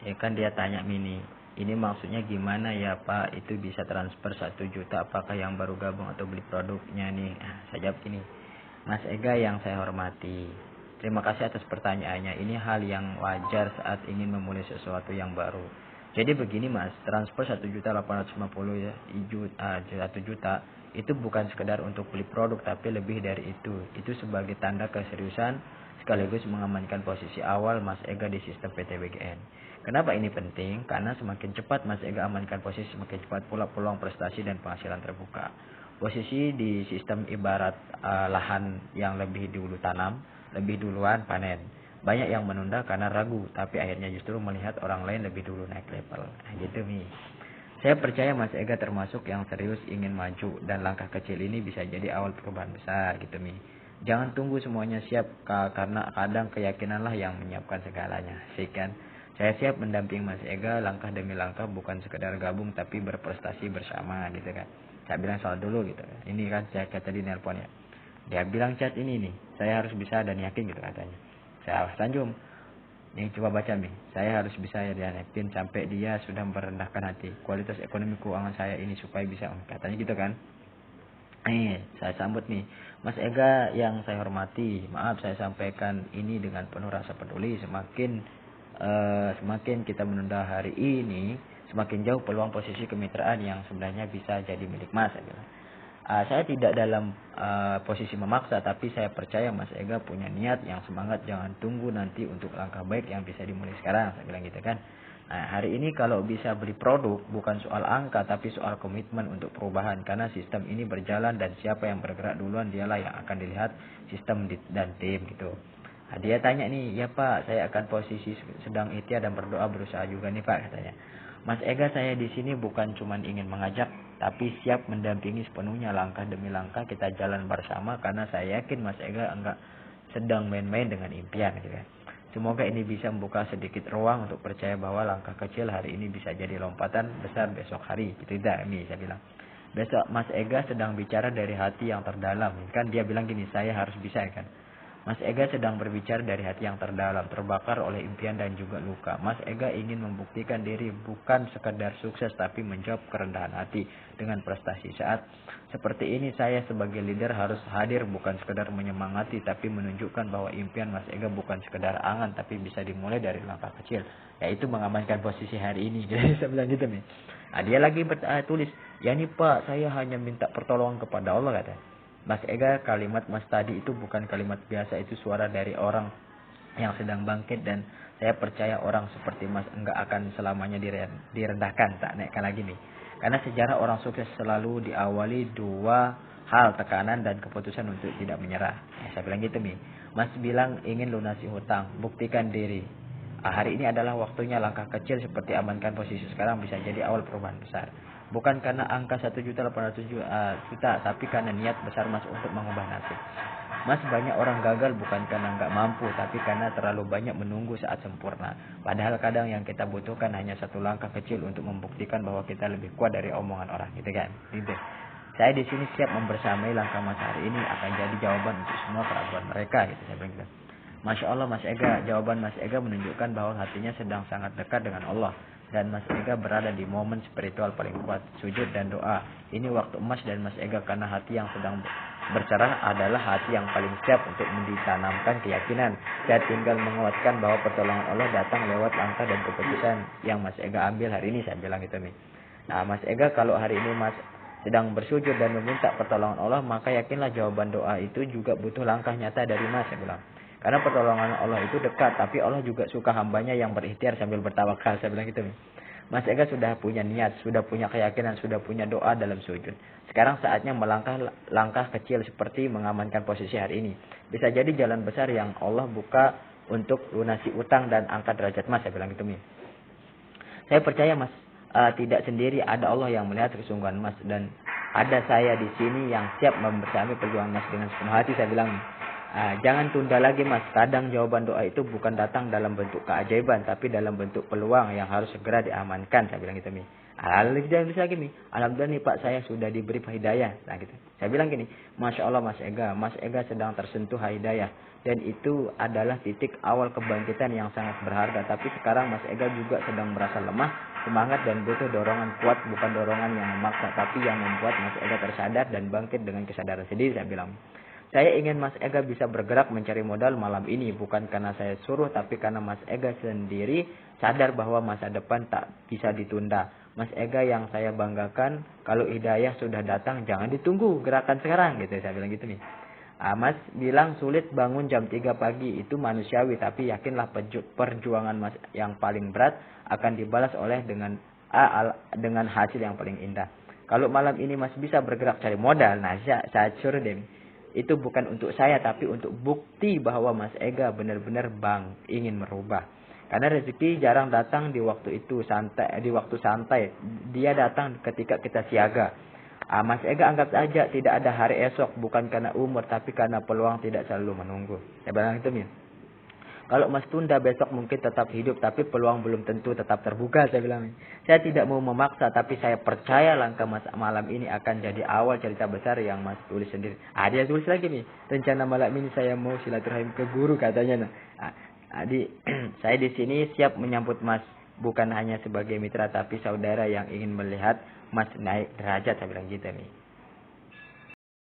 Ya kan dia tanya Mini, ini maksudnya gimana ya Pak, itu bisa transfer 1 juta, apakah yang baru gabung atau beli produknya nih? Saya jawab gini, Mas Ega yang saya hormati, terima kasih atas pertanyaannya. Ini hal yang wajar saat ingin memulai sesuatu yang baru. Jadi begini Mas, transfer 1.850.000 ya, 1 juta itu bukan sekedar untuk beli produk, tapi lebih dari itu. Itu sebagai tanda keseriusan sekaligus mengamankan posisi awal Mas Ega di sistem PT BGN. Kenapa ini penting? Karena semakin cepat Mas Ega amankan posisi, semakin cepat pula peluang prestasi dan penghasilan terbuka. Posisi di sistem ibarat lahan yang lebih dulu tanam, lebih duluan panen. Banyak yang menunda karena ragu, tapi akhirnya justru melihat orang lain lebih dulu naik level. Gitu Mi. Saya percaya Mas Ega termasuk yang serius ingin maju, dan langkah kecil ini bisa jadi awal perubahan besar gitu Mi. Jangan tunggu semuanya siap, karena kadang keyakinanlah yang menyiapkan segalanya. Sih kan? Saya siap mendamping Mas Ega langkah demi langkah, bukan sekedar gabung tapi berprestasi bersama gitu kan. Saya bilang soal dulu gitu kan. Ini kan saya tadi nelpon ya. Dia bilang chat ini nih, saya harus bisa dan yakin gitu katanya. Saya sanjung. Nih coba baca nih. Saya harus bisa ya dan yakin sampai dia sudah merendahkan hati. Kualitas ekonomi keuangan saya ini supaya bisa, katanya gitu kan. Saya sambut nih, Mas Ega yang saya hormati, maaf saya sampaikan ini dengan penuh rasa peduli. Semakin kita menunda hari ini, semakin jauh peluang posisi kemitraan yang sebenarnya bisa jadi milik Mas. Saya tidak dalam posisi memaksa, tapi saya percaya Mas Ega punya niat yang semangat. Jangan tunggu nanti untuk langkah baik yang bisa dimulai sekarang, saya bilang gitu kan. Nah, hari ini kalau bisa beli produk bukan soal angka, tapi soal komitmen untuk perubahan. Karena sistem ini berjalan dan siapa yang bergerak duluan dialah yang akan dilihat sistem dan tim gitu. Nah, dia tanya nih, ya Pak, saya akan posisi sedang ikhtiar dan berdoa berusaha juga nih Pak, katanya. Mas Ega, saya di sini bukan cuma ingin mengajak, tapi siap mendampingi sepenuhnya langkah demi langkah kita jalan bersama, karena saya yakin Mas Ega enggak sedang main-main dengan impian gitu kan. Semoga ini bisa membuka sedikit ruang untuk percaya bahwa langkah kecil hari ini bisa jadi lompatan besar besok hari. Gitu tidak, ini saya bilang. Besok Mas Ega sedang bicara dari hati yang terdalam. Kan dia bilang gini, saya harus bisa kan. Mas Ega sedang berbicara dari hati yang terdalam, terbakar oleh impian dan juga luka. Mas Ega ingin membuktikan diri, bukan sekedar sukses, tapi menjawab kerendahan hati dengan prestasi. Saat seperti ini, saya sebagai leader harus hadir, bukan sekedar menyemangati, tapi menunjukkan bahwa impian Mas Ega bukan sekedar angan, tapi bisa dimulai dari langkah kecil, yaitu mengamankan posisi hari ini. Jadi saya bilang gitu nih. Nah, dia lagi tulis, ya nih Pak, saya hanya minta pertolongan kepada Allah, katanya. Mas Ega, kalimat Mas tadi itu bukan kalimat biasa, itu suara dari orang yang sedang bangkit, dan saya percaya orang seperti Mas enggak akan selamanya direndahkan, tak naikkan lagi nih. Karena sejarah orang sukses selalu diawali 2 hal, tekanan dan keputusan untuk tidak menyerah. Saya bilang gitu nih. Mas bilang ingin lunasi hutang, buktikan diri. Hari ini adalah waktunya. Langkah kecil seperti amankan posisi sekarang bisa jadi awal perubahan besar. Bukan karena angka 1.800.000.000, tapi karena niat besar Mas untuk mengubah nasib. Mas, banyak orang gagal bukan karena nggak mampu, tapi karena terlalu banyak menunggu saat sempurna. Padahal kadang yang kita butuhkan hanya 1 langkah kecil untuk membuktikan bahwa kita lebih kuat dari omongan orang, gitu kan? Gitu. Saya di sini siap membersamai langkah Mas hari ini akan jadi jawaban untuk semua keraguan mereka, gitu. Saya bilang gitu. Masya Allah Mas Ega, jawaban Mas Ega menunjukkan bahwa hatinya sedang sangat dekat dengan Allah. Dan Mas Ega berada di momen spiritual paling kuat, sujud dan doa. Ini waktu emas dan Mas Ega, karena hati yang sedang bercerah adalah hati yang paling siap untuk ditanamkan keyakinan. Saya tinggal menguatkan bahwa pertolongan Allah datang lewat langkah dan keputusan yang Mas Ega ambil hari ini, saya bilang gitu nih. Nah Mas Ega, kalau hari ini Mas sedang bersujud dan meminta pertolongan Allah, maka yakinlah jawaban doa itu juga butuh langkah nyata dari Mas, saya bilang. Karena pertolongan Allah itu dekat, tapi Allah juga suka hambanya yang berikhtiar sambil bertawakal, saya bilang gitu. Mas Ega sudah punya niat, sudah punya keyakinan, sudah punya doa dalam sujud. Sekarang saatnya melangkah langkah kecil seperti mengamankan posisi hari ini. Bisa jadi jalan besar yang Allah buka untuk lunasi utang dan angkat derajat Mas, saya bilang gitu. Saya percaya Mas tidak sendiri, ada Allah yang melihat kesungguhan Mas, dan ada saya di sini yang siap membersamai perjuangan Mas dengan sepenuh hati, saya bilang. Jangan tunda lagi Mas. Kadang jawaban doa itu bukan datang dalam bentuk keajaiban, tapi dalam bentuk peluang yang harus segera diamankan. Saya bilang gitu Mi. Lalu dia bisa lagi Mi. Alhamdulillah nih Pak, saya sudah diberi hidayah. Nah gitu. Saya bilang gini, Masya Allah Mas Ega. Mas Ega sedang tersentuh hidayah. Dan itu adalah titik awal kebangkitan yang sangat berharga. Tapi sekarang Mas Ega juga sedang merasa lemah, semangat dan butuh dorongan kuat. Bukan dorongan yang memaksa, tapi yang membuat Mas Ega tersadar dan bangkit dengan kesadaran sendiri. Saya bilang, saya ingin Mas Ega bisa bergerak mencari modal malam ini. Bukan karena saya suruh, tapi karena Mas Ega sendiri sadar bahwa masa depan tak bisa ditunda. Mas Ega yang saya banggakan, kalau hidayah sudah datang, jangan ditunggu, gerakan sekarang. Gitu, saya bilang gitu nih. Mas bilang sulit bangun jam 3 pagi, itu manusiawi. Tapi yakinlah perjuangan Mas yang paling berat akan dibalas oleh dengan hasil yang paling indah. Kalau malam ini Mas bisa bergerak cari modal, nah saya suruh deh. Itu bukan untuk saya, tapi untuk bukti bahwa Mas Ega benar-benar ingin merubah. Karena rezeki jarang datang di waktu itu di waktu santai. Dia datang ketika kita siaga. Mas Ega anggap saja tidak ada hari esok, bukan karena umur, tapi karena peluang tidak selalu menunggu. Saya bilang itu Min. Kalau Mas tunda besok mungkin tetap hidup, tapi peluang belum tentu tetap terbuka. Saya bilang, saya tidak mau memaksa, tapi saya percaya langkah Mas malam ini akan jadi awal cerita besar yang Mas tulis sendiri. Dia tulis lagi nih, rencana malam ini saya mau silaturahim ke guru katanya. Saya di sini siap menyambut Mas, bukan hanya sebagai mitra, tapi saudara yang ingin melihat Mas naik derajat. Saya bilang gitu nih.